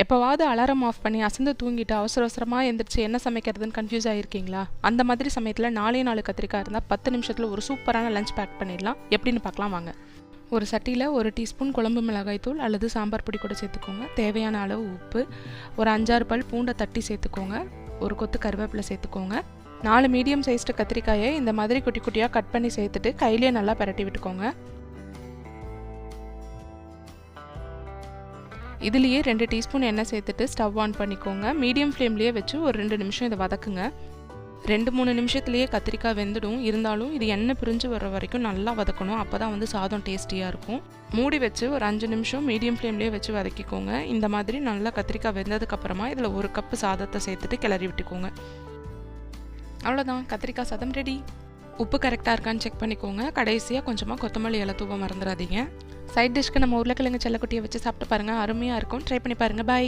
எப்போவாவது alarm of பண்ணி அசந்து தூங்கிட்டு அவசர அவசரமாக எந்திரிச்சு என்ன சமைக்கிறதுன்னு கன்ஃபியூஸ் ஆகிருக்கீங்களா? அந்த மாதிரி சமயத்தில் 4 கத்திரிக்காய் இருந்தால் 10 நிமிஷத்தில் ஒரு சூப்பரான லஞ்ச் பேக் பண்ணிடலாம். எப்படின்னு பார்க்கலாம் வாங்க. ஒரு சட்டியில் 1 டீஸ்பூன் குழம்பு மிளகாய் தூள் அல்லது சாம்பார் பொடி கூட சேர்த்துக்கோங்க. தேவையான அளவு உப்பு, ஒரு 5-6 பல் பூண்டை தட்டி சேர்த்துக்கோங்க. ஒரு கொத்து கருவேப்பிலை சேர்த்துக்கோங்க. 4 மீடியம் சைஸ்டு கத்திரிக்காயை இந்த மாதிரி குட்டி குட்டியாக கட் பண்ணி சேர்த்துட்டு கையிலேயே நல்லா பரட்டி விட்டுக்கோங்க. இதுலேயே 2 டீஸ்பூன் எண்ணெய் சேர்த்துட்டு ஸ்டவ் ஆன் பண்ணிக்கோங்க. மீடியம் ஃப்ளேம்லேயே வச்சு ஒரு 2 நிமிஷம் இதை வதக்குங்க. 2-3 நிமிஷத்துலேயே கத்திரிக்காய் வெந்துடும். இருந்தாலும் இது எண்ணெய் பிரிஞ்சு வர வரைக்கும் நல்லா வதக்கணும். அப்போ தான் சாதம் டேஸ்டியாக இருக்கும். மூடி வச்சு ஒரு 5 நிமிஷம் மீடியம் ஃப்ளேம்லேயே வச்சு வதக்கிக்கோங்க. இந்த மாதிரி நல்லா கத்திரிக்காய் வெந்ததுக்கப்புறமா இதில் 1 கப்பு சாதத்தை சேர்த்துட்டு கிளறி விட்டுக்கோங்க. அவ்வளோதான், கத்திரிக்காய் சாதம் ரெடி. உப்பு கரெக்டாக இருக்கான்னு செக் பண்ணிக்கோங்க. கடைசியாக கொஞ்சமாக கொத்தமல்லி இலை தூவ மறந்துடாதீங்க. சைட் டிஷ்க்கு நம்ம உருளைக்கிழங்கு செல்லக்குட்டியை வச்சு சாப்பிட்டு பாருங்கள், அருமையாக இருக்கும். ட்ரை பண்ணி பாருங்கள். பாய்.